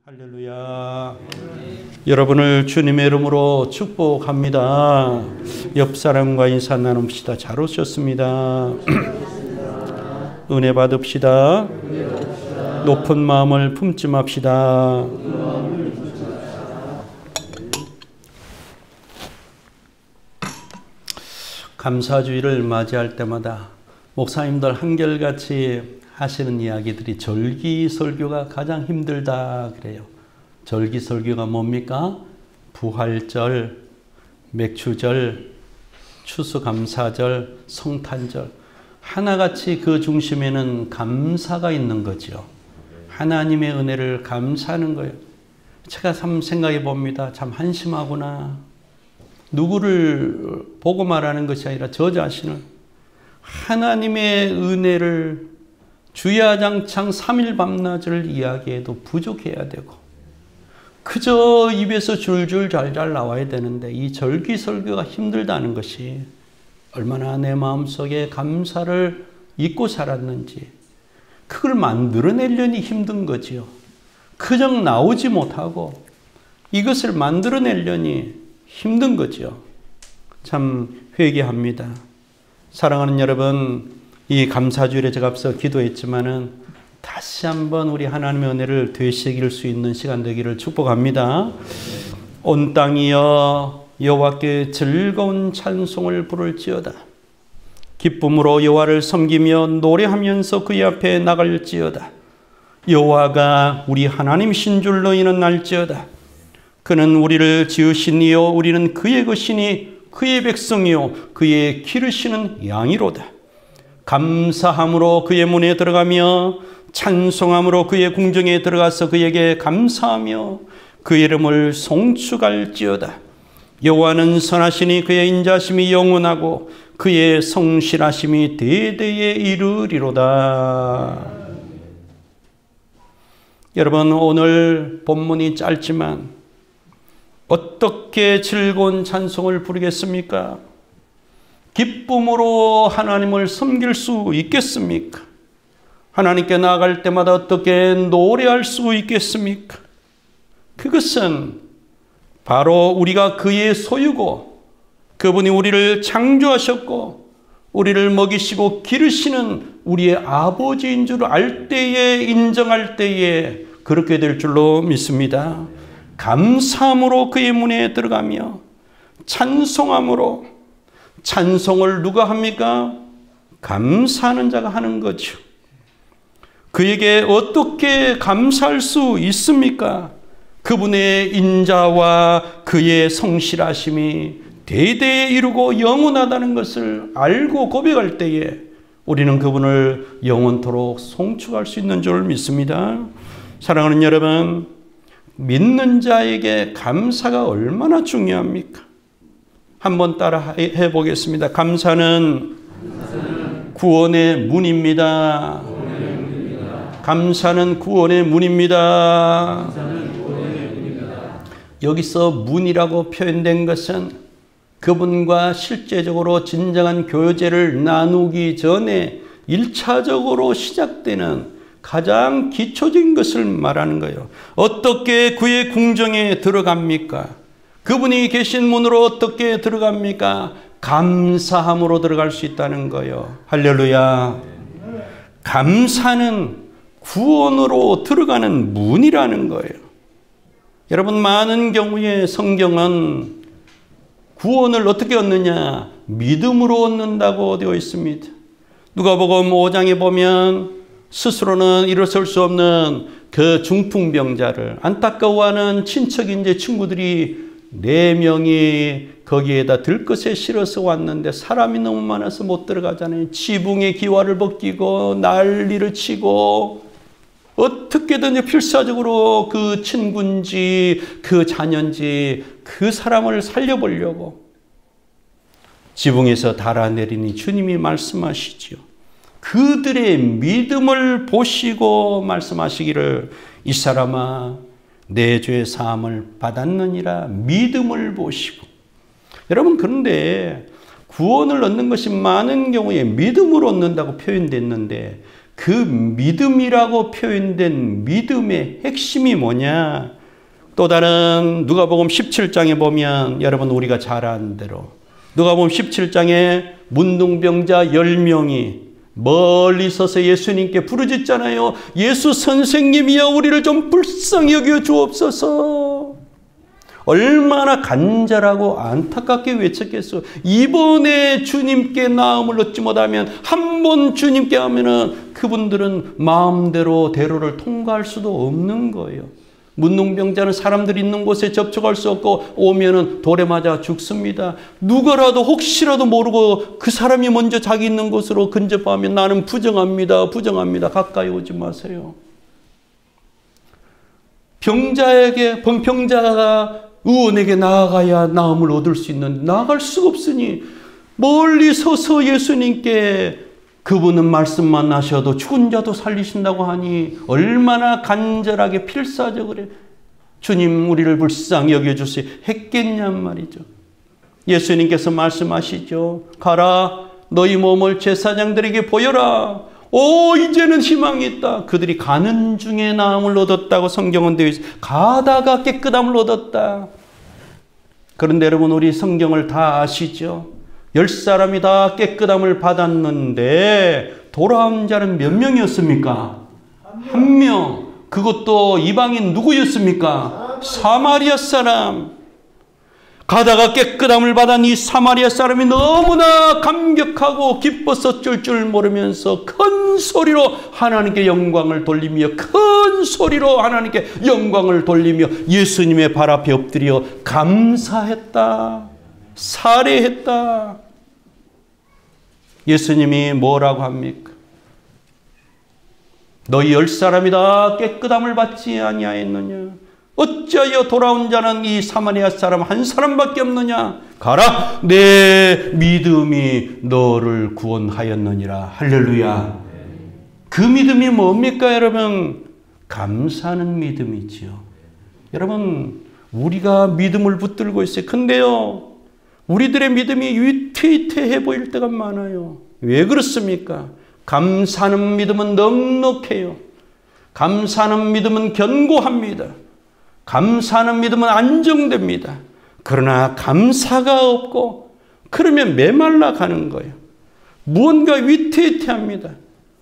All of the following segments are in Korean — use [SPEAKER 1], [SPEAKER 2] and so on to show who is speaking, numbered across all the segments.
[SPEAKER 1] 할렐루야. 여러분을 주님의 이름으로 축복합니다. 옆 사람과 인사 나눕시다. 잘 오셨습니다. 은혜 받읍시다. 높은 마음을 품지 맙시다. 감사주일을 맞이할 때마다 목사님들 한결같이 하시는 이야기들이 절기설교가 가장 힘들다 그래요. 절기설교가 뭡니까? 부활절, 맥주절, 추수감사절, 성탄절 하나같이 그 중심에는 감사가 있는 거죠. 하나님의 은혜를 감사하는 거예요. 제가 참 생각해 봅니다. 참 한심하구나. 누구를 보고 말하는 것이 아니라 저 자신을 하나님의 은혜를 주야장창 3일 밤낮을 이야기해도 부족해야 되고 그저 입에서 줄줄 잘잘 나와야 되는데 이 절기설교가 힘들다는 것이 얼마나 내 마음속에 감사를 잊고 살았는지 그걸 만들어내려니 힘든 거지요. 그저 나오지 못하고 이것을 만들어내려니 힘든 거죠. 참 회개합니다. 사랑하는 여러분, 이 감사주일에 제가 앞서 기도했지만은 다시 한번 우리 하나님의 은혜를 되새길 수 있는 시간 되기를 축복합니다. 온 땅이여 여호와께 즐거운 찬송을 부를지어다. 기쁨으로 여호와를 섬기며 노래하면서 그의 앞에 나갈지어다. 여호와가 우리 하나님이신 줄 너희는 알지어다. 그는 우리를 지으신 이요 우리는 그의 것이니 그의 백성이요 그의 기르시는 양이로다. 감사함으로 그의 문에 들어가며 찬송함으로 그의 궁정에 들어가서 그에게 감사하며 그의 이름을 송축할지어다. 여호와는 선하시니 그의 인자심이 영원하고 그의 성실하심이 대대에 이르리로다. 여러분, 오늘 본문이 짧지만 어떻게 즐거운 찬송을 부르겠습니까? 기쁨으로 하나님을 섬길 수 있겠습니까? 하나님께 나아갈 때마다 어떻게 노래할 수 있겠습니까? 그것은 바로 우리가 그의 소유고 그분이 우리를 창조하셨고 우리를 먹이시고 기르시는 우리의 아버지인 줄 알 때에 인정할 때에 그렇게 될 줄로 믿습니다. 감사함으로 그의 문에 들어가며 찬송함으로 찬송을 누가 합니까? 감사하는 자가 하는 거죠. 그에게 어떻게 감사할 수 있습니까? 그분의 인자와 그의 성실하심이 대대에 이루고 영원하다는 것을 알고 고백할 때에 우리는 그분을 영원토록 송축할 수 있는 줄 믿습니다. 사랑하는 여러분, 믿는 자에게 감사가 얼마나 중요합니까? 한번 따라 해보겠습니다. 감사는 구원의 문입니다. 감사는 구원의 문입니다. 여기서 문이라고 표현된 것은 그분과 실제적으로 진정한 교제를 나누기 전에 1차적으로 시작되는 가장 기초적인 것을 말하는 거예요. 어떻게 그의 궁정에 들어갑니까? 그분이 계신 문으로 어떻게 들어갑니까? 감사함으로 들어갈 수 있다는 거예요. 할렐루야. 감사는 구원으로 들어가는 문이라는 거예요. 여러분, 많은 경우에 성경은 구원을 어떻게 얻느냐? 믿음으로 얻는다고 되어 있습니다. 누가복음 5장에 보면 스스로는 일어설 수 없는 그 중풍병자를 안타까워하는 친척인지 친구들이 4명이 거기에다 들것에 실어서 왔는데 사람이 너무 많아서 못 들어가잖아요. 지붕에 기와를 벗기고 난리를 치고 어떻게든 필사적으로 그 친구인지 그 자녀인지 그 사람을 살려보려고 지붕에서 달아내리니 주님이 말씀하시죠. 그들의 믿음을 보시고 말씀하시기를 이 사람아 내 죄 사함을 받았느니라. 믿음을 보시고. 여러분, 그런데 구원을 얻는 것이 많은 경우에 믿음으로 얻는다고 표현됐는데 그 믿음이라고 표현된 믿음의 핵심이 뭐냐? 또 다른 누가복음 17장에 보면 여러분 우리가 잘 아는 대로 누가복음 17장에 문둥병자 10명이 멀리 서서 예수님께 부르짖잖아요. 예수 선생님이여 우리를 좀 불쌍히 여겨 주옵소서. 얼마나 간절하고 안타깝게 외쳤겠어. 이번에 주님께 나음을 얻지 못하면 한 번 주님께 하면은 그분들은 마음대로 대로를 통과할 수도 없는 거예요. 문둥병자는 사람들이 있는 곳에 접촉할 수 없고 오면은 돌에 맞아 죽습니다. 누구라도 혹시라도 모르고 그 사람이 먼저 자기 있는 곳으로 근접하면 나는 부정합니다. 부정합니다. 가까이 오지 마세요. 병자가 의원에게 나아가야 나음을 얻을 수 있는데 나아갈 수가 없으니 멀리 서서 예수님께 그분은 말씀만 하셔도 죽은 자도 살리신다고 하니 얼마나 간절하게 필사적으로 주님 우리를 불쌍히 여겨주시 했겠냔 말이죠. 예수님께서 말씀하시죠. 가라 너희 몸을 제사장들에게 보여라. 오 이제는 희망이 있다. 그들이 가는 중에 나음을 얻었다고 성경은 되어 있어요. 가다가 깨끗함을 얻었다. 그런데 여러분 우리 성경을 다 아시죠? 10사람이 다 깨끗함을 받았는데 돌아온 자는 몇 명이었습니까? 한 명. 그것도 이방인 누구였습니까? 사마리아 사람. 가다가 깨끗함을 받은 이 사마리아 사람이 너무나 감격하고 기뻐서 쫄쫄 모르면서 큰 소리로 하나님께 영광을 돌리며 큰 소리로 하나님께 영광을 돌리며 예수님의 발 앞에 엎드려 감사했다. 살해했다. 예수님이 뭐라고 합니까? 너희 10사람이 다 깨끗함을 받지 아니하였느냐? 어찌하여 돌아온 자는 이 사마리아 사람 한 사람밖에 없느냐? 가라 내 믿음이 너를 구원하였느니라. 할렐루야. 그 믿음이 뭡니까 여러분? 감사하는 믿음이지요. 여러분 우리가 믿음을 붙들고 있어요. 근데요 우리들의 믿음이 위태위태해 보일 때가 많아요. 왜 그렇습니까? 감사하는 믿음은 넉넉해요. 감사하는 믿음은 견고합니다. 감사하는 믿음은 안정됩니다. 그러나 감사가 없고 그러면 메말라 가는 거예요. 무언가 위태위태합니다.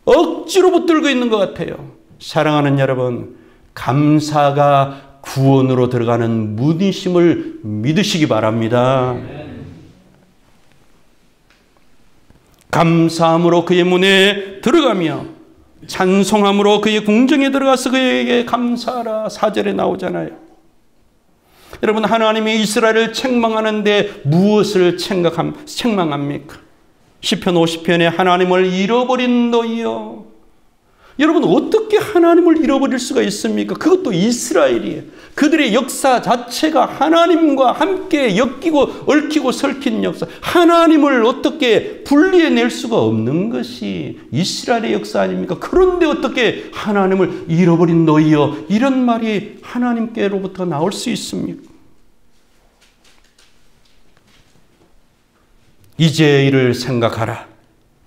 [SPEAKER 1] 억지로 붙들고 있는 것 같아요. 사랑하는 여러분, 감사가 구원으로 들어가는 문이심을 믿으시기 바랍니다. 감사함으로 그의 문에 들어가며 찬송함으로 그의 궁정에 들어가서 그에게 감사하라. 4절에 나오잖아요. 여러분 하나님이 이스라엘을 책망하는데 무엇을 책망합니까? 시편 50편에 하나님을 잃어버린 너희여. 여러분 어떻게 하나님을 잃어버릴 수가 있습니까? 그것도 이스라엘이에요. 그들의 역사 자체가 하나님과 함께 엮이고 얽히고 설킨 역사. 하나님을 어떻게 분리해낼 수가 없는 것이 이스라엘의 역사 아닙니까? 그런데 어떻게 하나님을 잃어버린 너희여 이런 말이 하나님께로부터 나올 수 있습니까? 이제 이를 생각하라.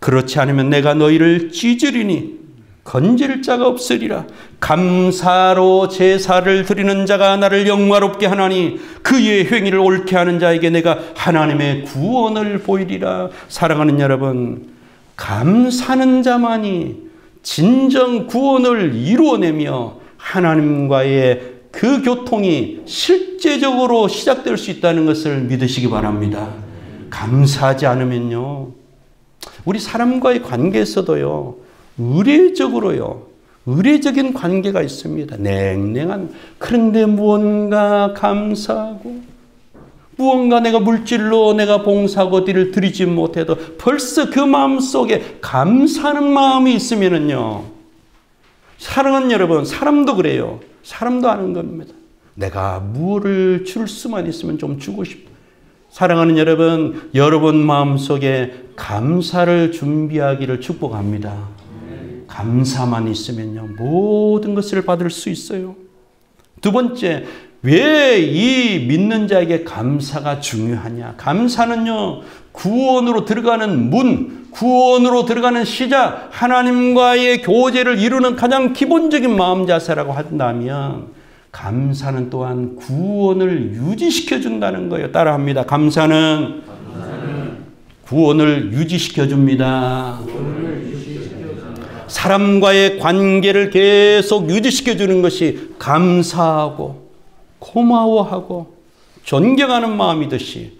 [SPEAKER 1] 그렇지 않으면 내가 너희를 찢으리니 건질 자가 없으리라. 감사로 제사를 드리는 자가 나를 영화롭게 하나니 그의 행위를 옳게 하는 자에게 내가 하나님의 구원을 보이리라. 사랑하는 여러분, 감사하는 자만이 진정 구원을 이루어내며 하나님과의 그 교통이 실제적으로 시작될 수 있다는 것을 믿으시기 바랍니다. 감사하지 않으면요, 우리 사람과의 관계에서도요, 의례적인 관계가 있습니다. 냉랭한. 그런데 무언가 감사하고 무언가 내가 물질로 내가 봉사하고 어디를 드리지 못해도 벌써 그 마음속에 감사하는 마음이 있으면은요, 사랑하는 여러분, 사람도 그래요. 사람도 아는 겁니다. 내가 무엇을 줄 수만 있으면 좀 주고 싶어. 사랑하는 여러분, 여러분 마음속에 감사를 준비하기를 축복합니다. 감사만 있으면요 모든 것을 받을 수 있어요. 두 번째, 왜 이 믿는 자에게 감사가 중요하냐? 감사는요, 구원으로 들어가는 문, 구원으로 들어가는 시작, 하나님과의 교제를 이루는 가장 기본적인 마음 자세라고 한다면 감사는 또한 구원을 유지시켜 준다는 거예요. 따라합니다. 감사는 구원을 유지시켜 줍니다. 사람과의 관계를 계속 유지시켜 주는 것이 감사하고 고마워하고 존경하는 마음이듯이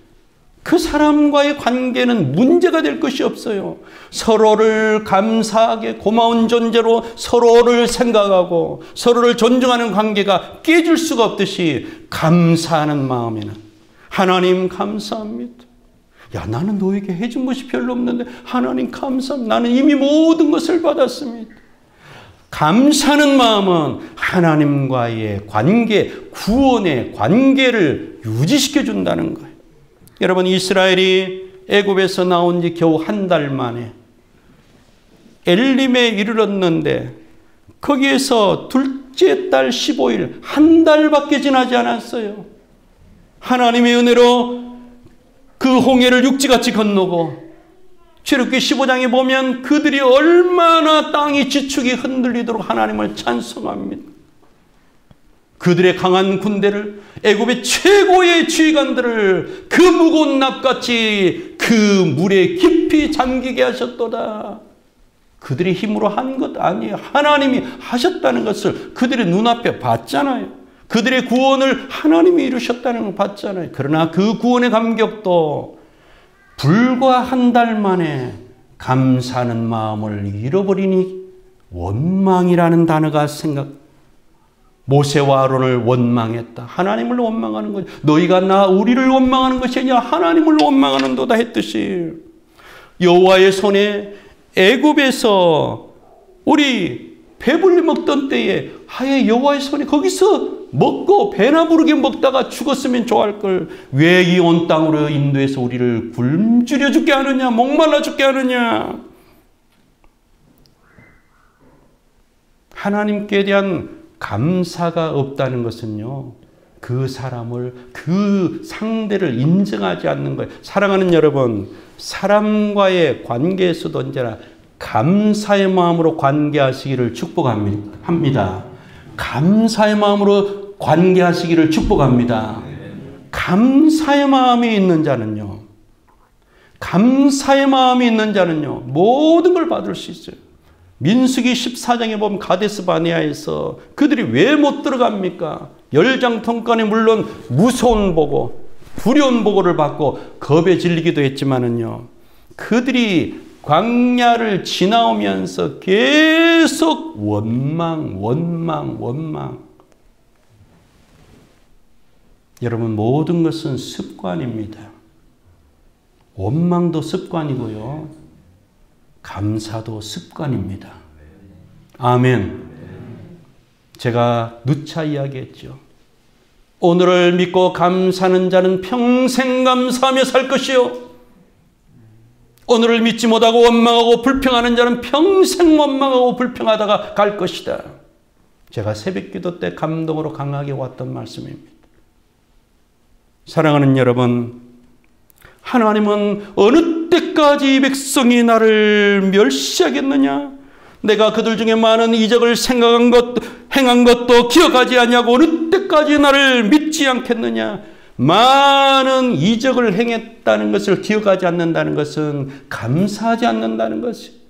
[SPEAKER 1] 그 사람과의 관계는 문제가 될 것이 없어요. 서로를 감사하게 고마운 존재로 서로를 생각하고 서로를 존중하는 관계가 깨질 수가 없듯이 감사하는 마음에는 하나님 감사합니다. 야, 나는 너에게 해준 것이 별로 없는데 하나님 감사합니다. 나는 이미 모든 것을 받았습니다. 감사하는 마음은 하나님과의 관계, 구원의 관계를 유지시켜 준다는 거예요. 여러분, 이스라엘이 애굽에서 나온 지 겨우 한 달 만에 엘림에 이르렀는데 거기에서 둘째 달 15일, 한 달밖에 지나지 않았어요. 하나님의 은혜로 그 홍해를 육지같이 건너고, 출애굽기 15장에 보면 그들이 얼마나 땅이 지축이 흔들리도록 하나님을 찬송합니다. 그들의 강한 군대를, 애굽의 최고의 지휘관들을 그 무거운 납같이 그 물에 깊이 잠기게 하셨도다. 그들의 힘으로 한 것 아니에요. 하나님이 하셨다는 것을 그들의 눈앞에 봤잖아요. 그들의 구원을 하나님이 이루셨다는 걸 봤잖아요. 그러나 그 구원의 감격도 불과 한 달 만에 감사하는 마음을 잃어버리니 원망이라는 단어가 모세와 아론을 원망했다. 하나님을 원망하는 거죠. 너희가 우리를 원망하는 것이 아니라 하나님을 원망하는도다 했듯이 여호와의 손에 애굽에서 우리 배불리 먹던 때에 하에 여호와의 손에 거기서 먹고 배나 부르게 먹다가 죽었으면 좋아할 걸 왜 이 온 땅으로 인도해서 우리를 굶주려 죽게 하느냐, 목말라 죽게 하느냐. 하나님께 대한 감사가 없다는 것은요, 그 사람을, 그 상대를 인정하지 않는 거예요. 사랑하는 여러분, 사람과의 관계에서도 언제나 감사의 마음으로 관계하시기를 축복합니다. 감사의 마음으로 관계하시기를 축복합니다. 감사의 마음이 있는 자는요, 감사의 마음이 있는 자는요, 모든 걸 받을 수 있어요. 민수기 14장에 보면 가데스 바네아에서 그들이 왜 못 들어갑니까? 열장통간에 물론 무서운 보고, 두려운 보고를 받고 겁에 질리기도 했지만은요, 그들이 광야를 지나오면서 계속 원망. 여러분, 모든 것은 습관입니다. 원망도 습관이고요, 감사도 습관입니다. 아멘. 제가 누차 이야기했죠. 오늘을 믿고 감사하는 자는 평생 감사하며 살 것이요, 오늘을 믿지 못하고 원망하고 불평하는 자는 평생 원망하고 불평하다가 갈 것이다. 제가 새벽기도 때 감동으로 강하게 왔던 말씀입니다. 사랑하는 여러분, 하나님은 어느 때까지 이 백성이 나를 멸시하겠느냐? 내가 그들 중에 많은 이적을 행한 것도 기억하지 아니하고 어느 때까지 나를 믿지 않겠느냐? 많은 이적을 행했다는 것을 기억하지 않는다는 것은 감사하지 않는다는 것이,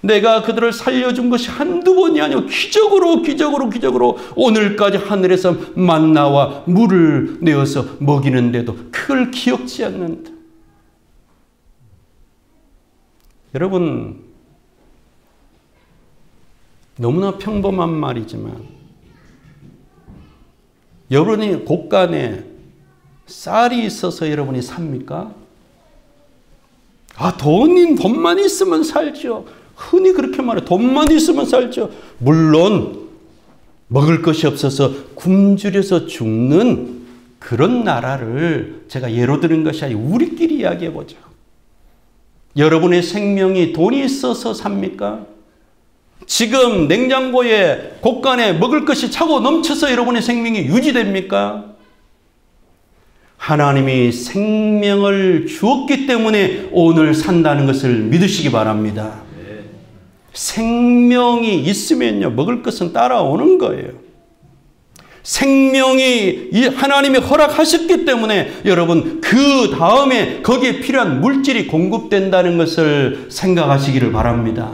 [SPEAKER 1] 내가 그들을 살려준 것이 한두 번이 아니고 기적으로 오늘까지 하늘에서 만나와 물을 내어서 먹이는데도 그걸 기억지 않는다. 여러분, 너무나 평범한 말이지만 여러분이 곳간에 쌀이 있어서 여러분이 삽니까? 돈만 있으면 살죠. 흔히 그렇게 말해요. 돈만 있으면 살죠. 물론 먹을 것이 없어서 굶주려서 죽는 그런 나라를 제가 예로 드는 것이 아니고 우리끼리 이야기해 보자. 여러분의 생명이 돈이 있어서 삽니까? 지금 냉장고에 곳간에 먹을 것이 차고 넘쳐서 여러분의 생명이 유지됩니까? 하나님이 생명을 주었기 때문에 오늘 산다는 것을 믿으시기 바랍니다. 생명이 있으면요, 먹을 것은 따라오는 거예요. 생명이 하나님이 허락하셨기 때문에 여러분 그 다음에 거기에 필요한 물질이 공급된다는 것을 생각하시기를 바랍니다.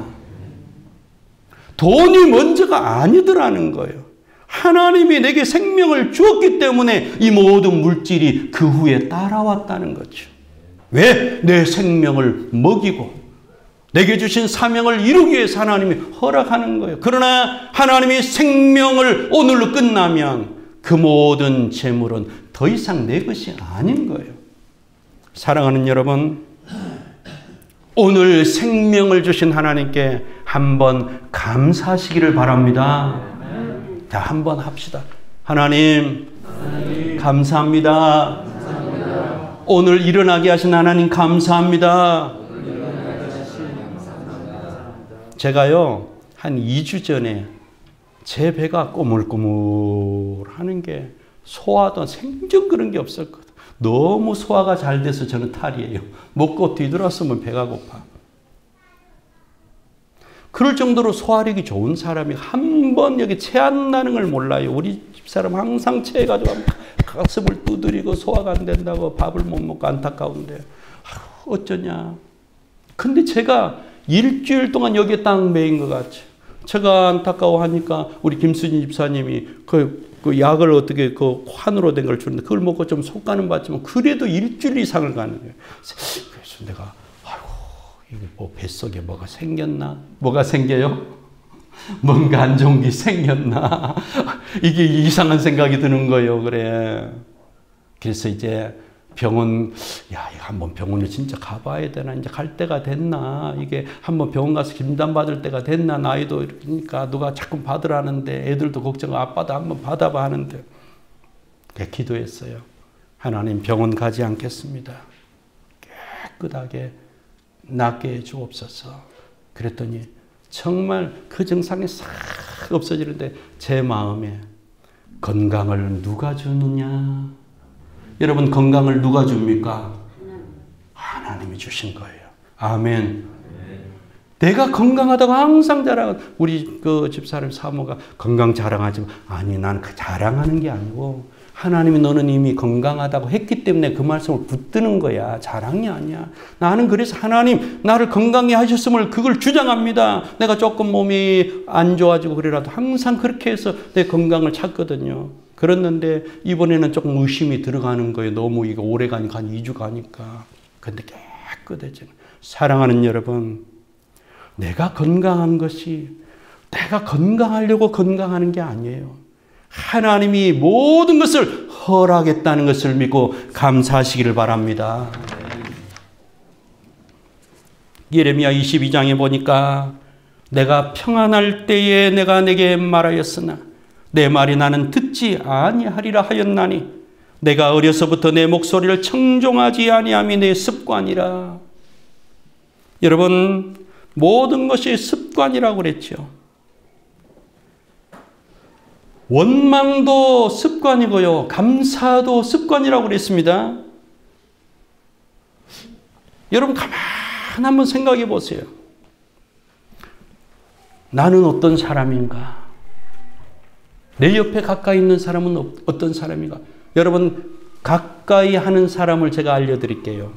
[SPEAKER 1] 돈이 먼저가 아니더라는 거예요. 하나님이 내게 생명을 주었기 때문에 이 모든 물질이 그 후에 따라왔다는 거죠. 왜? 내 생명을 먹이고 내게 주신 사명을 이루기 위해서 하나님이 허락하는 거예요. 그러나 하나님이 생명을 오늘로 끝나면 그 모든 재물은 더 이상 내 것이 아닌 거예요. 사랑하는 여러분, 오늘 생명을 주신 하나님께 한번 감사하시기를 바랍니다. 자, 한번 합시다. 하나님, 감사합니다. 오늘 일어나게 하신 하나님 감사합니다. 제가요, 한 2주 전에 제 배가 꼬물꼬물 하는 게 소화도 생전 그런 게 없었거든. 너무 소화가 잘 돼서 저는 탈이에요. 먹고 뒤돌았으면 배가 고파. 그럴 정도로 소화력이 좋은 사람이 한 번 여기 체한다는 걸 몰라요. 우리 집사람 항상 체해가지고 가슴을 두드리고 소화가 안 된다고 밥을 못 먹고 안타까운데 어쩌냐. 근데 제가 일주일 동안 여기에 딱 매인 것 같죠. 제가 안타까워하니까 우리 김순희 집사님이 그 약을 어떻게 그 환으로 된 걸 주는데 그걸 먹고 좀 속가는 받지만 그래도 일주일 이상을 가는 거예요. 그래서 내가 아이고 이게 뭐 뱃속에 뭐가 생겼나? 뭐가 생겨요? 뭔가 안 좋은 게 생겼나? 이게 이상한 생각이 드는 거예요. 그래. 그래서 이제 병원, 야, 이거 한번 병원을 진짜 가봐야 되나? 이제 갈 때가 됐나? 이게 한번 병원 가서 진단 받을 때가 됐나? 나이도 이러니까 누가 자꾸 받으라는데 애들도 걱정하고 아빠도 한번 받아봐 하는데. 기도했어요. 하나님 병원 가지 않겠습니다. 깨끗하게 낫게 해 주옵소서. 그랬더니 정말 그 증상이 싹 없어지는데 제 마음에 건강을 누가 주느냐? 여러분 건강을 누가 줍니까? 하나님이 주신 거예요. 아멘. 내가 건강하다고 항상 자랑하는 우리 그 집사람 사모가 건강 자랑하지만 아니 난 그 자랑하는 게 아니고 하나님이 너는 이미 건강하다고 했기 때문에 그 말씀을 붙드는 거야. 자랑이 아니야. 나는 그래서 하나님 나를 건강히 하셨음을 그걸 주장합니다. 내가 조금 몸이 안 좋아지고 그래라도 항상 그렇게 해서 내 건강을 찾거든요. 그랬는데 이번에는 조금 의심이 들어가는 거예요. 너무 이거 오래 가니까 한 2주 가니까. 근데 깨끗해지는. 사랑하는 여러분, 내가 건강한 것이 내가 건강하려고 건강하는 게 아니에요. 하나님이 모든 것을 허락했다는 것을 믿고 감사하시기를 바랍니다. 예레미야 22장에 보니까 내가 평안할 때에 내가 내게 말하였으나 내 말이 나는 듣지 아니하리라 하였나니 내가 어려서부터 내 목소리를 청종하지 아니함이 내 습관이라. 여러분 모든 것이 습관이라고 그랬죠. 원망도 습관이고요. 감사도 습관이라고 그랬습니다. 여러분 가만 한번 생각해 보세요. 나는 어떤 사람인가? 내 옆에 가까이 있는 사람은 어떤 사람인가? 여러분 가까이 하는 사람을 제가 알려드릴게요.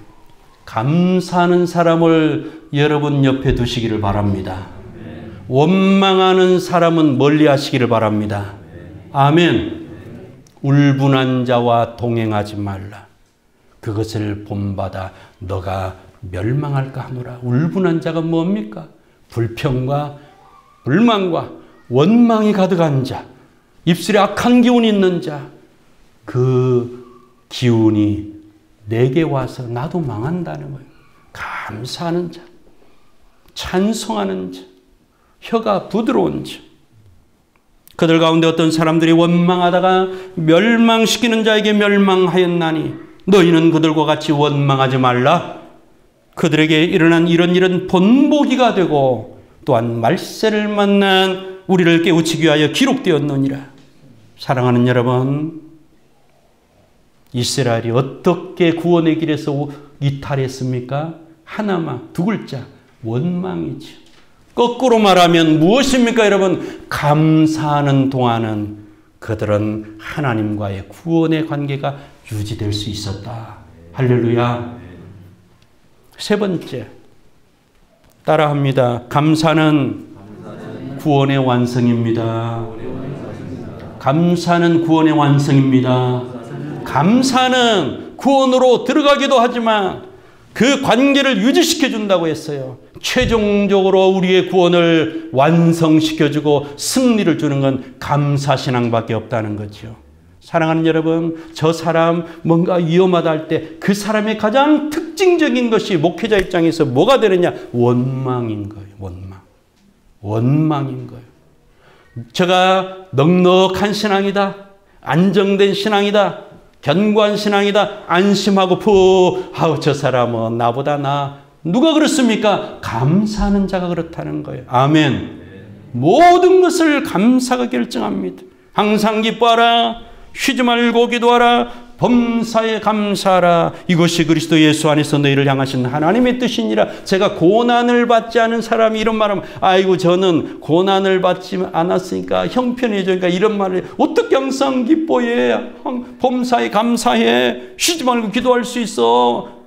[SPEAKER 1] 감사하는 사람을 여러분 옆에 두시기를 바랍니다. 원망하는 사람은 멀리 하시기를 바랍니다. 아멘. 울분한 자와 동행하지 말라. 그것을 본받아 너가 멸망할까 하노라. 울분한 자가 뭡니까? 불평과 불만과 원망이 가득한 자, 입술에 악한 기운이 있는 자, 그 기운이 내게 와서 나도 망한다는 거예요. 감사하는 자, 찬송하는 자, 혀가 부드러운 자. 그들 가운데 어떤 사람들이 원망하다가 멸망시키는 자에게 멸망하였나니 너희는 그들과 같이 원망하지 말라. 그들에게 일어난 이런 일은 본보기가 되고 또한 말세를 만난 우리를 깨우치기 위하여 기록되었느니라. 사랑하는 여러분, 이스라엘이 어떻게 구원의 길에서 이탈했습니까? 하나만, 두 글자, 원망이죠. 거꾸로 말하면 무엇입니까, 여러분? 감사하는 동안은 그들은 하나님과의 구원의 관계가 유지될 수 있었다. 할렐루야. 세 번째, 따라합니다. 감사는 구원의 완성입니다. 감사는 구원의 완성입니다. 감사는 구원으로 들어가기도 하지만 그 관계를 유지시켜 준다고 했어요. 최종적으로 우리의 구원을 완성시켜주고 승리를 주는 건 감사신앙밖에 없다는 거죠. 사랑하는 여러분, 저 사람 뭔가 위험하다 할 때 그 사람의 가장 특징적인 것이 목회자 입장에서 뭐가 되느냐? 원망인 거예요. 원망인 거예요. 제가 넉넉한 신앙이다, 안정된 신앙이다, 견고한 신앙이다, 안심하고 저 사람은 나보다 누가 그렇습니까? 감사하는 자가 그렇다는 거예요. 아멘. 모든 것을 감사가 결정합니다. 항상 기뻐하라, 쉬지 말고 기도하라, 범사에 감사하라. 이것이 그리스도 예수 안에서 너희를 향하신 하나님의 뜻이니라. 제가 고난을 받지 않은 사람이 이런 말하면, 아이고 저는 고난을 받지 않았으니까 형편해지니까 이런 말을 어떻게 항상 기뻐해, 범사에 감사해, 쉬지 말고 기도할 수 있어.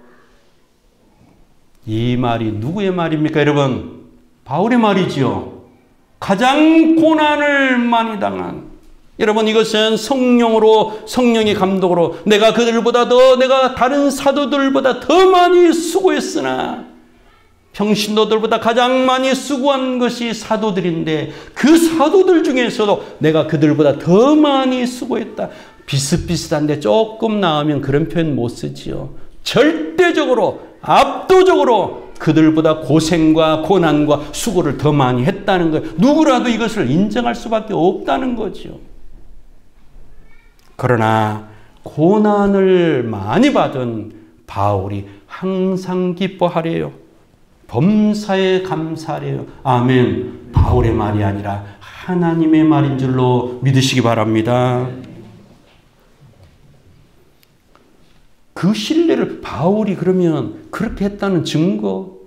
[SPEAKER 1] 이 말이 누구의 말입니까, 여러분? 바울의 말이지요. 가장 고난을 많이 당한, 여러분, 이것은 성령의 감독으로 내가 다른 사도들보다 더 많이 수고했으나 평신도들보다 가장 많이 수고한 것이 사도들인데 그 사도들 중에서도 내가 그들보다 더 많이 수고했다. 비슷비슷한데 조금 나으면 그런 표현 못 쓰지요. 절대적으로, 압도적으로 그들보다 고생과 고난과 수고를 더 많이 했다는 거예요. 누구라도 이것을 인정할 수밖에 없다는 거죠. 그러나 고난을 많이 받은 바울이 항상 기뻐하래요. 범사에 감사하래요. 아멘. 바울의 말이 아니라 하나님의 말인 줄로 믿으시기 바랍니다. 그 신뢰를 바울이 그러면 그렇게 했다는 증거,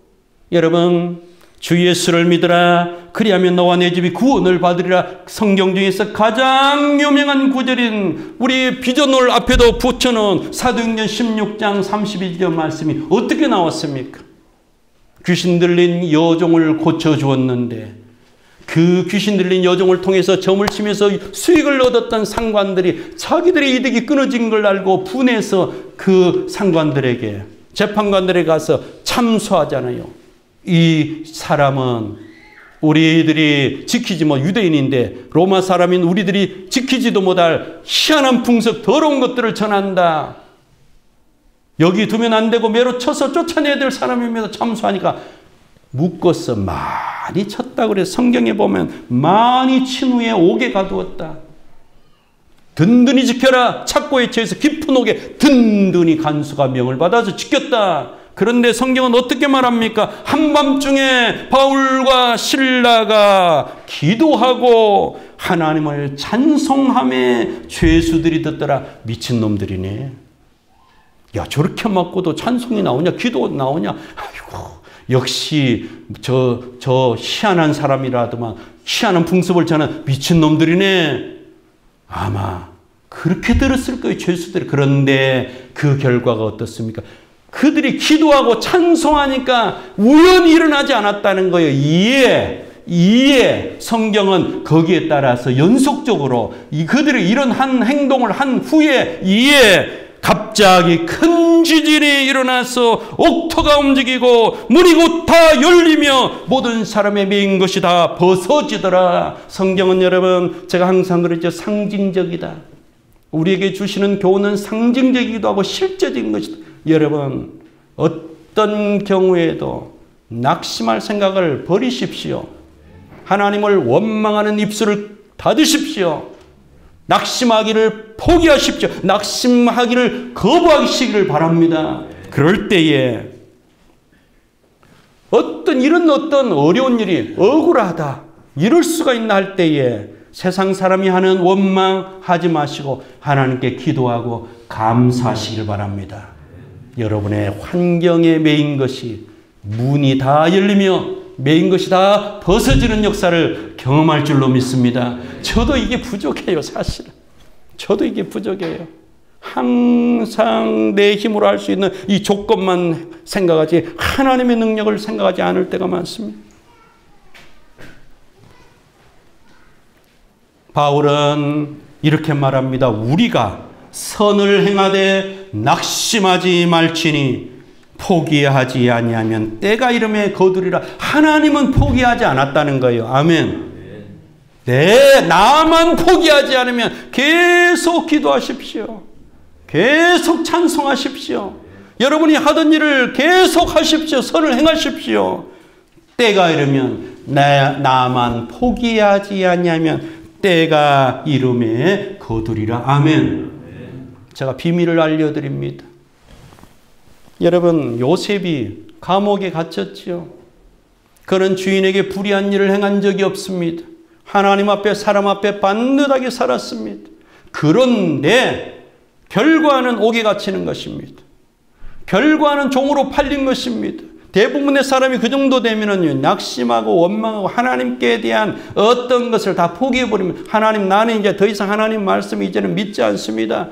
[SPEAKER 1] 여러분, 주 예수를 믿으라. 그리하면 너와 내 집이 구원을 받으리라. 성경 중에서 가장 유명한 구절인 우리 비전홀 앞에도 붙여놓은 사도행전 16장 32절 말씀이 어떻게 나왔습니까? 귀신 들린 여종을 고쳐주었는데 그 귀신 들린 여종을 통해서 점을 치면서 수익을 얻었던 상관들이 자기들의 이득이 끊어진 걸 알고 분해서 그 상관들에게, 재판관들에게 가서 참소하잖아요. 이 사람은 우리들이 지키지 유대인인데 로마 사람인 우리들이 지키지도 못할 희한한 풍습, 더러운 것들을 전한다. 여기 두면 안 되고 매로 쳐서 쫓아내야 될 사람입니다. 참소하니까 묶어서 많이 쳤다 그래서 성경에 보면 많이 친 후에 옥에 가두었다. 든든히 지켜라. 착고에 처해서 깊은 옥에 든든히 간수가 명을 받아서 지켰다. 그런데 성경은 어떻게 말합니까? 한밤중에 바울과 실라가 기도하고 하나님을 찬송함에 죄수들이 듣더라. 미친놈들이네. 야, 저렇게 맞고도 찬송이 나오냐, 기도 나오냐. 아이고, 역시 저 희한한 사람이라더만 희한한 풍습을 전한 미친놈들이네. 아마 그렇게 들었을 거예요, 죄수들이. 그런데 그 결과가 어떻습니까? 그들이 기도하고 찬송하니까 우연히 일어나지 않았다는 거예요. 이에 성경은 거기에 따라서 연속적으로 그들이 이런 한 행동을 한 후에 갑자기 큰 지진이 일어나서 옥토가 움직이고 문이 곧 다 열리며 모든 사람의 매인 것이 다 벗어지더라. 성경은 여러분, 제가 항상 그랬죠. 상징적이다. 우리에게 주시는 교훈은 상징적이기도 하고 실제적인 것이다. 여러분, 어떤 경우에도 낙심할 생각을 버리십시오. 하나님을 원망하는 입술을 닫으십시오. 낙심하기를 포기하십시오. 낙심하기를 거부하시기를 바랍니다. 그럴 때에 이런 어떤 어려운 일이 억울하다, 이럴 수가 있나 할 때에 세상 사람이 하는 원망하지 마시고 하나님께 기도하고 감사하시길 바랍니다. 여러분의 환경에 매인 것이 문이 다 열리며 매인 것이 다 벗어지는 역사를 경험할 줄로 믿습니다. 저도 이게 부족해요, 사실은. 저도 이게 부족해요. 항상 내 힘으로 할 수 있는 이 조건만 생각하지 하나님의 능력을 생각하지 않을 때가 많습니다. 바울은 이렇게 말합니다. 우리가 선을 행하되 낙심하지 말지니 포기하지 아니하면 때가 이름에 거두리라. 하나님은 포기하지 않았다는 거예요. 아멘. 네, 나만 포기하지 않으면 계속 기도하십시오. 계속 찬송하십시오. 여러분이 하던 일을 계속 하십시오. 선을 행하십시오. 때가 이르면 나만 포기하지 아니하면 때가 이름에 거두리라. 아멘. 제가 비밀을 알려드립니다. 여러분, 요셉이 감옥에 갇혔지요. 그는 주인에게 불의한 일을 행한 적이 없습니다. 하나님 앞에 사람 앞에 반듯하게 살았습니다. 그런데 결과는 옥에 갇히는 것입니다. 결과는 종으로 팔린 것입니다. 대부분의 사람이 그 정도 되면은 낙심하고 원망하고 하나님께 대한 어떤 것을 다 포기해버리면 하나님, 나는 이제 더 이상 하나님 말씀을 이제는 믿지 않습니다.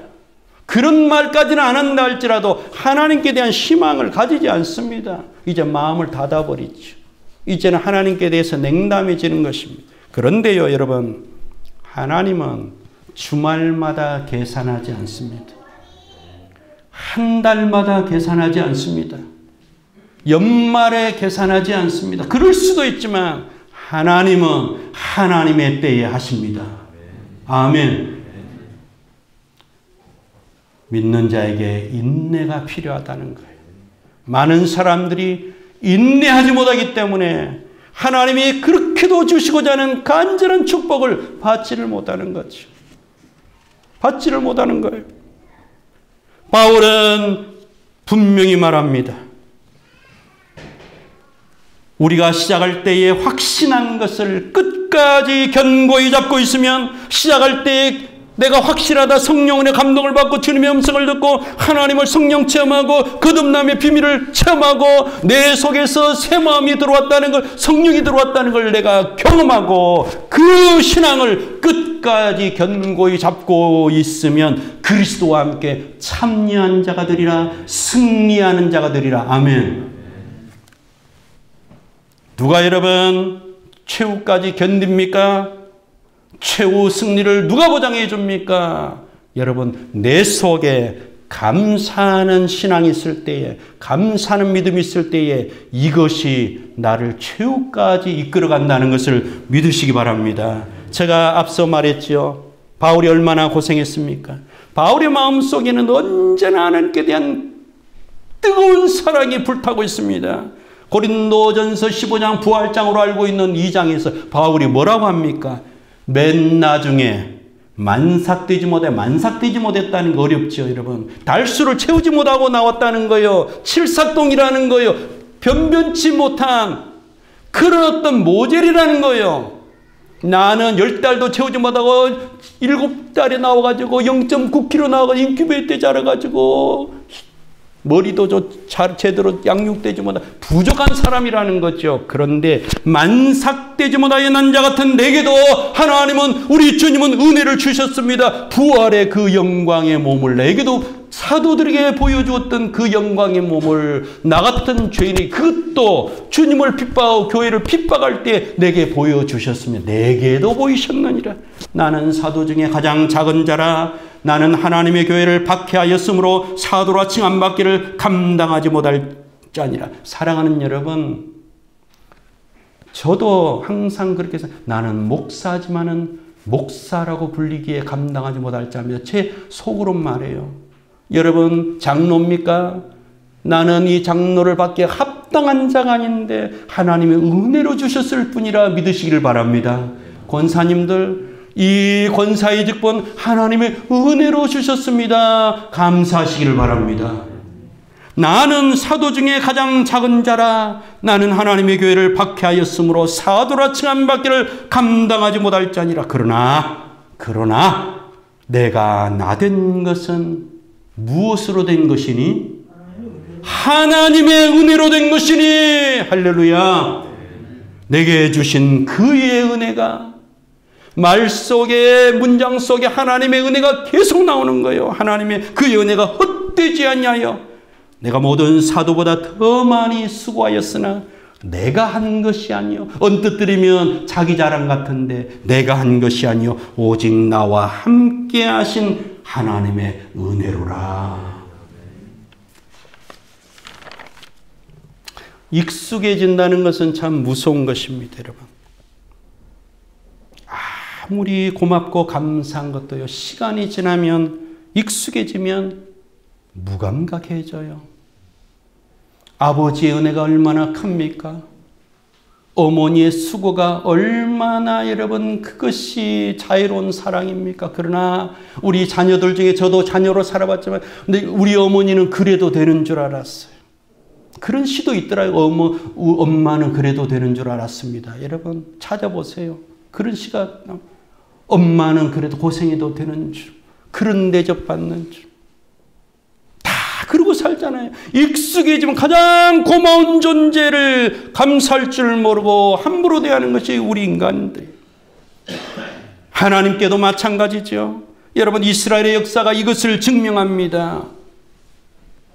[SPEAKER 1] 그런 말까지는 안 한다 할지라도 하나님께 대한 희망을 가지지 않습니다. 이제 마음을 닫아버리죠. 이제는 하나님께 대해서 냉담해지는 것입니다. 그런데요, 여러분, 하나님은 주말마다 계산하지 않습니다. 한 달마다 계산하지 않습니다. 연말에 계산하지 않습니다. 그럴 수도 있지만 하나님은 하나님의 때에 하십니다. 아멘. 믿는 자에게 인내가 필요하다는 거예요. 많은 사람들이 인내하지 못하기 때문에 하나님이 그렇게도 주시고자 하는 간절한 축복을 받지를 못하는 거죠. 받지를 못하는 거예요. 바울은 분명히 말합니다. 우리가 시작할 때에 확신한 것을 끝까지 견고히 잡고 있으면 시작할 때에 내가 확실하다, 성령의 감동을 받고 주님의 음성을 듣고 하나님을 성령 체험하고 거듭남의 비밀을 체험하고 내 속에서 새 마음이 들어왔다는 걸, 성령이 들어왔다는 걸 내가 경험하고 그 신앙을 끝까지 견고히 잡고 있으면 그리스도와 함께 참여한 자가 되리라, 승리하는 자가 되리라. 아멘. 누가 여러분 최후까지 견딥니까? 최후 승리를 누가 보장해 줍니까? 여러분, 내 속에 감사하는 신앙이 있을 때에, 감사하는 믿음이 있을 때에 이것이 나를 최후까지 이끌어 간다는 것을 믿으시기 바랍니다. 제가 앞서 말했죠. 바울이 얼마나 고생했습니까? 바울의 마음속에는 언제나 하나님께 대한 뜨거운 사랑이 불타고 있습니다. 고린도전서 15장 부활장으로 알고 있는 2장에서 바울이 뭐라고 합니까? 맨 나중에 만삭되지 못했다는 거 어렵죠, 여러분. 달수를 채우지 못하고 나왔다는 거예요. 칠삭동이라는 거예요. 변변치 못한 그런 어떤 모델이라는 거예요. 나는 10달도 채우지 못하고 7달에 나와가지고 0.9kg 나와가지고 인큐베이터에 자라가지고 머리도 제대로 양육되지 못한 부족한 사람이라는 거죠. 그런데 만삭되지 못하여 난 자 같은 내게도 하나님은, 우리 주님은 은혜를 주셨습니다. 부활의 그 영광의 몸을, 내게도 사도들에게 보여주었던 그 영광의 몸을 나 같은 죄인이 그것도 주님을 핍박하고 교회를 핍박할 때 내게 보여주셨습니다. 내게도 보이셨느니라. 나는 사도 중에 가장 작은 자라. 나는 하나님의 교회를 박해하였으므로 사도라 칭함받기를 감당하지 못할 자니라. 사랑하는 여러분, 저도 항상 그렇게 해서 나는 목사지만은 목사라고 불리기에 감당하지 못할 자입니다. 제 속으로 말해요. 여러분, 장로입니까? 나는 이 장로를 받기에 합당한 자가 아닌데 하나님의 은혜로 주셨을 뿐이라 믿으시기를 바랍니다. 권사님들, 이 권사의 직분 하나님의 은혜로 주셨습니다. 감사하시기를 바랍니다. 나는 사도 중에 가장 작은 자라. 나는 하나님의 교회를 박해하였으므로 사도라 칭함 받기를 감당하지 못할 자니라. 그러나 내가 나된 것은 무엇으로 된 것이니? 하나님의 은혜로 된 것이니. 할렐루야. 내게 주신 그의 은혜가, 말 속에, 문장 속에 하나님의 은혜가 계속 나오는 거예요. 하나님의 그의 은혜가 헛되지 아니하여 내가 모든 사도보다 더 많이 수고하였으나 내가 한 것이 아니요. 언뜻 들으면 자기 자랑 같은데 내가 한 것이 아니요. 오직 나와 함께 하신 하나님의 은혜로라. 익숙해진다는 것은 참 무서운 것입니다, 여러분. 아무리 고맙고 감사한 것도요, 시간이 지나면, 익숙해지면 무감각해져요. 아버지의 은혜가 얼마나 큽니까? 어머니의 수고가 얼마나 여러분 그것이 자유로운 사랑입니까? 그러나 우리 자녀들 중에 저도 자녀로 살아봤지만 근데 우리 어머니는 그래도 되는 줄 알았어요. 그런 시도 있더라고요. 엄마는 그래도 되는 줄 알았습니다. 여러분 찾아보세요. 그런 시가 엄마는 그래도 고생해도 되는 줄, 그런 대접받는 줄. 그러고 살잖아요. 익숙해지면 가장 고마운 존재를 감사할 줄 모르고 함부로 대하는 것이 우리 인간들. 하나님께도 마찬가지죠. 여러분 이스라엘의 역사가 이것을 증명합니다.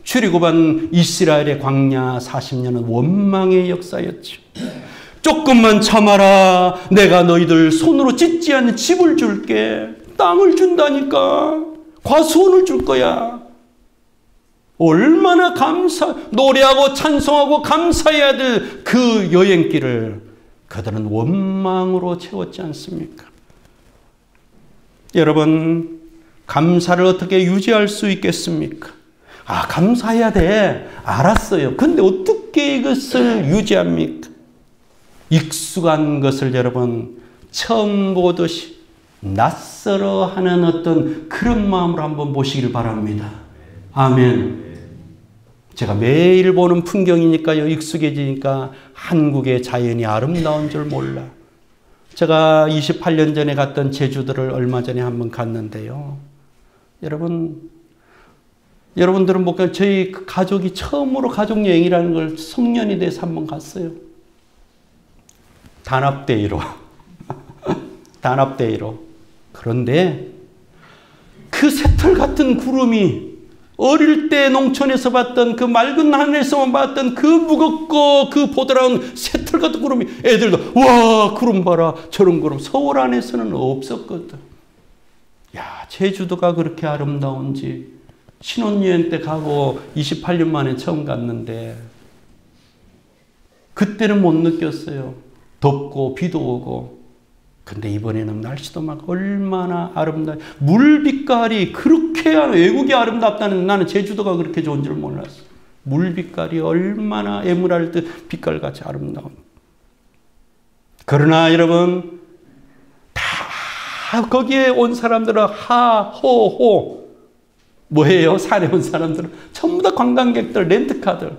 [SPEAKER 1] 출애굽한 이스라엘의 광야 40년은 원망의 역사였죠. 조금만 참아라. 내가 너희들 손으로 짓지 않는 집을 줄게. 땅을 준다니까. 과수원을 줄 거야. 얼마나 노래하고 찬송하고 감사해야 될 그 여행길을 그들은 원망으로 채웠지 않습니까? 여러분, 감사를 어떻게 유지할 수 있겠습니까? 감사해야 돼. 알았어요. 근데 어떻게 이것을 유지합니까? 익숙한 것을 여러분, 처음 보듯이 낯설어 하는 어떤 그런 마음으로 한번 보시길 바랍니다. 아멘. 제가 매일 보는 풍경이니까요. 익숙해지니까 한국의 자연이 아름다운 줄 몰라. 제가 28년 전에 갔던 제주도를 얼마 전에 한번 갔는데요. 여러분들은 못 저희 가족이 처음으로 가족여행이라는 걸 성년이 돼서 한번 갔어요. 단합대회로. 단합대회로. 그런데 그 새털 같은 구름이 어릴 때 농촌에서 봤던 그 맑은 하늘에서만 봤던 그 무겁고 그 보드라운 새털 같은 구름이 애들도 와 구름 봐라 저런 구름 서울 안에서는 없었거든. 야 제주도가 그렇게 아름다운지 신혼여행 때 가고 28년 만에 처음 갔는데 그때는 못 느꼈어요. 덥고 비도 오고. 근데 이번에는 날씨도 막 얼마나 아름다워. 물빛깔이 그렇게 외국이 아름답다는 나는 제주도가 그렇게 좋은 줄 몰랐어. 물빛깔이 얼마나 에메랄드 빛깔같이 아름다운. 그러나 여러분 다 거기에 온 사람들은 하호호 뭐예요? 산에 온 사람들은 전부 다 관광객들 렌트카들.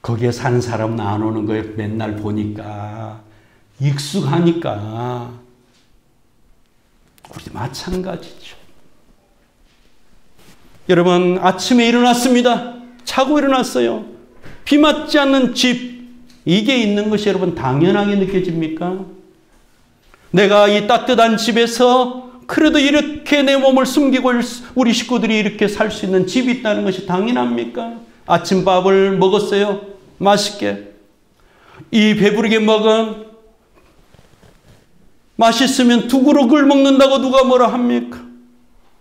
[SPEAKER 1] 거기에 사는 사람은 안 오는 거예요. 맨날 보니까. 익숙하니까. 우리 마찬가지죠. 여러분 아침에 일어났습니다. 자고 일어났어요. 비 맞지 않는 집. 이게 있는 것이 여러분 당연하게 느껴집니까? 내가 이 따뜻한 집에서 그래도 이렇게 내 몸을 숨기고 우리 식구들이 이렇게 살 수 있는 집이 있다는 것이 당연합니까? 아침밥을 먹었어요. 맛있게. 이 배부르게 먹은 맛있으면 두 그릇을 먹는다고 누가 뭐라 합니까?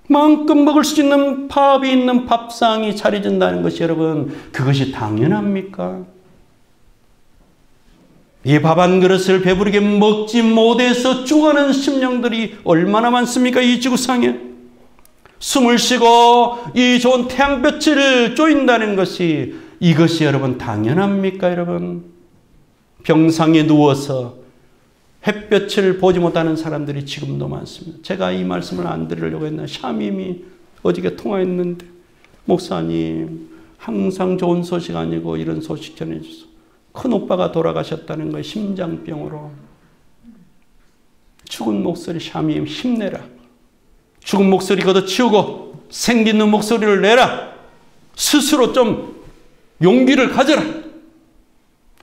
[SPEAKER 1] 마음껏 먹을 수 있는 밥이 있는 밥상이 차려진다는 것이 여러분 그것이 당연합니까? 이 밥 한 그릇을 배부르게 먹지 못해서 죽어가는 심령들이 얼마나 많습니까? 이 지구상에. 숨을 쉬고 이 좋은 태양볕을 쬐인다는 것이 이것이 여러분 당연합니까? 여러분 병상에 누워서 햇볕을 보지 못하는 사람들이 지금도 많습니다. 제가 이 말씀을 안 드리려고 했나 샤밈이 어저께 통화했는데 목사님 항상 좋은 소식 아니고 이런 소식 전해주소. 큰 오빠가 돌아가셨다는 거예요. 심장병으로. 죽은 목소리 샤미임 힘내라. 죽은 목소리 걷어치우고 생기는 목소리를 내라. 스스로 좀 용기를 가져라.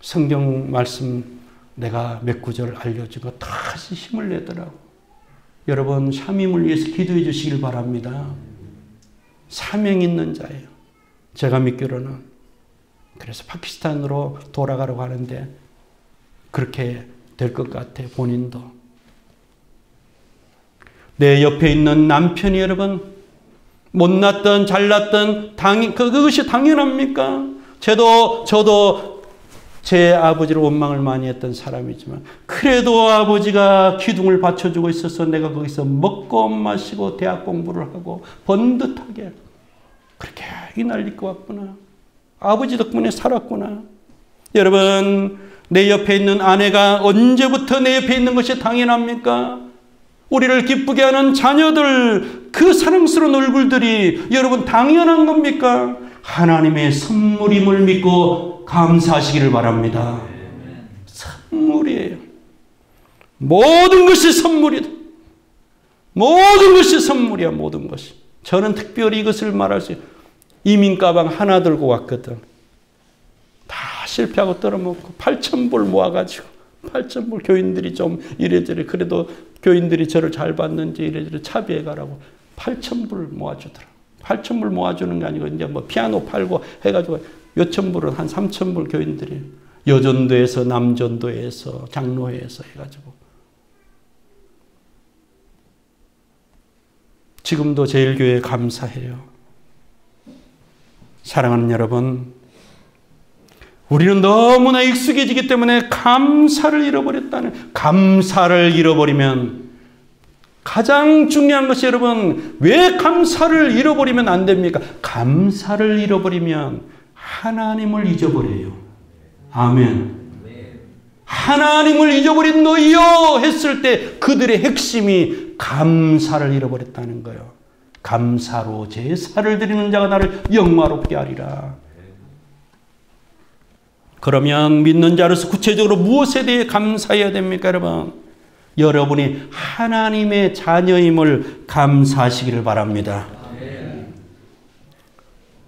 [SPEAKER 1] 성경 말씀 내가 몇 구절 알려주고 다시 힘을 내더라고. 여러분 샤밈을 위해서 기도해 주시길 바랍니다. 사명 있는 자예요. 제가 믿기로는. 그래서 파키스탄으로 돌아가려고 하는데 그렇게 될 것 같아. 본인도. 내 옆에 있는 남편이 여러분 못났던 잘났던 그것이 당연합니까? 저도 제 아버지를 원망을 많이 했던 사람이지만 그래도 아버지가 기둥을 받쳐주고 있어서 내가 거기서 먹고 마시고 대학 공부를 하고 번듯하게 그렇게 이날 입고 왔구나. 아버지 덕분에 살았구나. 여러분 내 옆에 있는 아내가 언제부터 내 옆에 있는 것이 당연합니까? 우리를 기쁘게 하는 자녀들 그 사랑스러운 얼굴들이 여러분 당연한 겁니까? 하나님의 선물임을 믿고 감사하시기를 바랍니다. 선물이에요. 모든 것이 선물이다. 모든 것이 선물이야. 모든 것이. 저는 특별히 이것을 말할 수 있어요. 이민 가방 하나 들고 왔거든. 다 실패하고 떨어먹고 8,000불 모아가지고 8,000불 교인들이 좀 이래저래 그래도 교인들이 저를 잘 봤는지 이래저래 차비해 가라고 8,000불 모아주더라. 8,000불 모아주는 게 아니고 이제 뭐 피아노 팔고 해가지고 몇천 불은 한 3,000불 교인들이 여전도에서 남전도에서 장로회에서 해가지고 지금도 제일교회에 감사해요. 사랑하는 여러분, 우리는 너무나 익숙해지기 때문에 감사를 잃어버리면 가장 중요한 것이 여러분 왜 감사를 잃어버리면 안 됩니까? 감사를 잃어버리면 하나님을 잊어버려요. 아멘. 하나님을 잊어버린 너희요 했을 때 그들의 핵심이 감사를 잃어버렸다는 거예요. 감사로 제사를 드리는 자가 나를 영화롭게 하리라. 그러면 믿는 자로서 구체적으로 무엇에 대해 감사해야 됩니까, 여러분? 여러분이 하나님의 자녀임을 감사하시기를 바랍니다.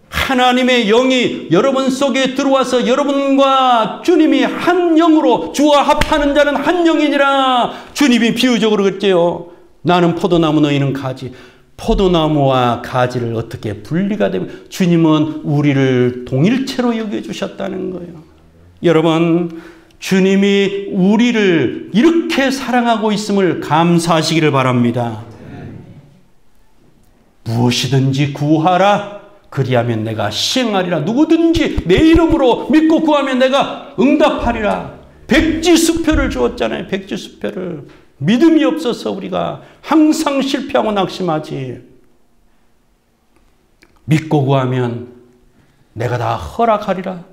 [SPEAKER 1] 하나님의 영이 여러분 속에 들어와서 여러분과 주님이 한 영으로 주와 합하는 자는 한 영이니라. 주님이 비유적으로 그랬죠. 나는 포도나무 너희는 가지. 포도나무와 가지를 어떻게 분리가 되면 주님은 우리를 동일체로 여겨주셨다는 거예요. 여러분 주님이 우리를 이렇게 사랑하고 있음을 감사하시기를 바랍니다. 무엇이든지 구하라. 그리하면 내가 시행하리라. 누구든지 내 이름으로 믿고 구하면 내가 응답하리라. 백지수표를 주었잖아요. 백지수표를. 믿음이 없어서 우리가 항상 실패하고 낙심하지. 믿고 구하면 내가 다 허락하리라.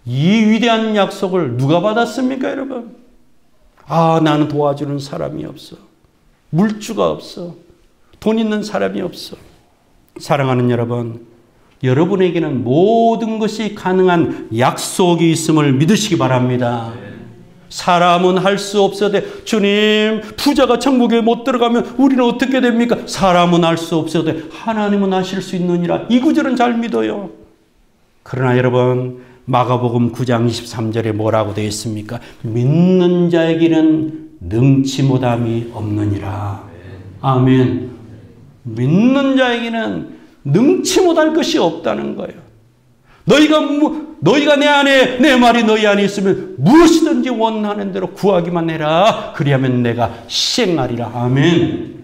[SPEAKER 1] 이 위대한 약속을 누가 받았습니까, 여러분? 아, 나는 도와주는 사람이 없어. 물주가 없어. 돈 있는 사람이 없어. 사랑하는 여러분, 여러분에게는 모든 것이 가능한 약속이 있음을 믿으시기 바랍니다. 사람은 할 수 없어도 주님 부자가 천국에 못 들어가면 우리는 어떻게 됩니까? 사람은 할 수 없어도 하나님은 하실 수 있느니라. 이 구절은 잘 믿어요. 그러나 여러분 마가복음 9장 23절에 뭐라고 되어 있습니까? 믿는 자에게는 능치 못함이 없느니라. 아멘. 믿는 자에게는 능치 못할 것이 없다는 거예요. 너희가 내 안에, 내 말이 너희 안에 있으면 무엇이든지 원하는 대로 구하기만 해라. 그리하면 내가 시행하리라. 아멘.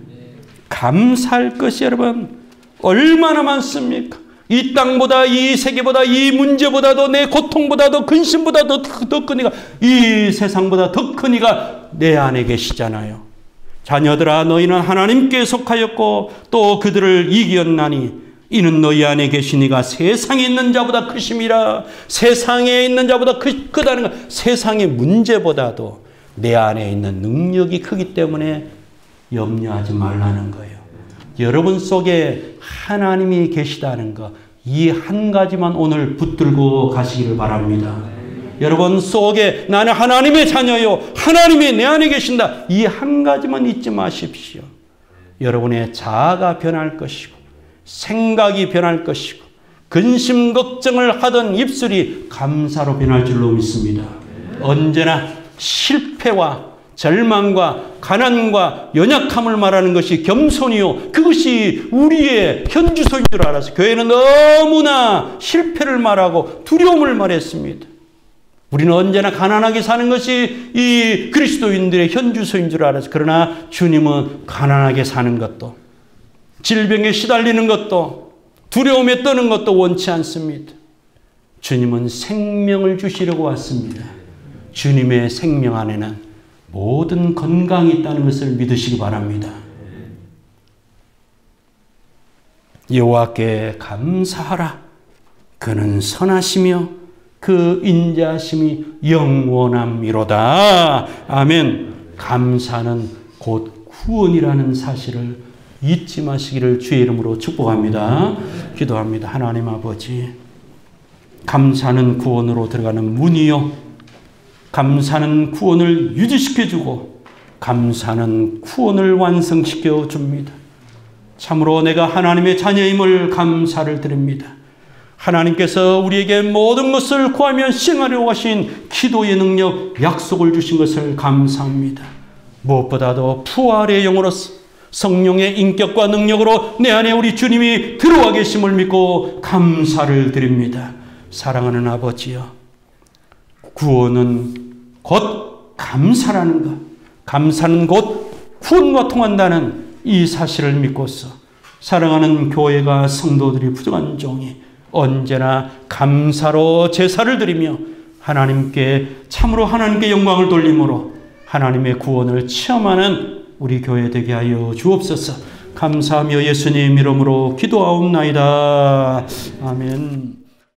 [SPEAKER 1] 감사할 것이 여러분 얼마나 많습니까? 이 땅보다, 이 세계보다, 이 문제보다도, 내 고통보다도, 근심보다도 더 큰 이가, 이 세상보다 더 큰 이가 내 안에 계시잖아요. 자녀들아, 너희는 하나님께 속하였고 또 그들을 이기었나니 이는 너희 안에 계신 이가 세상에 있는 자보다 크심이라. 세상에 있는 자보다 크다는 것, 세상의 문제보다도 내 안에 있는 능력이 크기 때문에 염려하지 말라는 거예요. 여러분 속에 하나님이 계시다는 것, 이 한 가지만 오늘 붙들고 가시기를 바랍니다. 여러분 속에 나는 하나님의 자녀요, 하나님이 내 안에 계신다, 이 한 가지만 잊지 마십시오. 여러분의 자아가 변할 것이고 생각이 변할 것이고 근심 걱정을 하던 입술이 감사로 변할 줄로 믿습니다. 언제나 실패와 절망과 가난과 연약함을 말하는 것이 겸손이요, 그것이 우리의 현주소인 줄 알아서 교회는 너무나 실패를 말하고 두려움을 말했습니다. 우리는 언제나 가난하게 사는 것이 이 그리스도인들의 현주소인 줄 알아서, 그러나 주님은 가난하게 사는 것도, 질병에 시달리는 것도, 두려움에 떠는 것도 원치 않습니다. 주님은 생명을 주시려고 왔습니다. 주님의 생명 안에는 모든 건강이 있다는 것을 믿으시기 바랍니다. 여호와께 감사하라. 그는 선하시며 그 인자하심이 영원함이로다. 아멘. 감사는 곧 구원이라는 사실을 잊지 마시기를 주의 이름으로 축복합니다. 기도합니다. 하나님 아버지, 감사는 구원으로 들어가는 문이요, 감사는 구원을 유지시켜주고 감사는 구원을 완성시켜 줍니다. 참으로 내가 하나님의 자녀임을 감사를 드립니다. 하나님께서 우리에게 모든 것을 구하면 시행하려고 하신 기도의 능력, 약속을 주신 것을 감사합니다. 무엇보다도 부활의 영으로서 성령의 인격과 능력으로 내 안에 우리 주님이 들어와 계심을 믿고 감사를 드립니다. 사랑하는 아버지여, 구원은 곧 감사라는 것, 감사는 곧 구원과 통한다는 이 사실을 믿고서 사랑하는 교회가 성도들이 부족한 종이 언제나 감사로 제사를 드리며 하나님께, 참으로 하나님께 영광을 돌림으로 하나님의 구원을 체험하는 우리 교회 되게 하여 주옵소서. 감사하며 예수님 이름으로 기도하옵나이다. 아멘.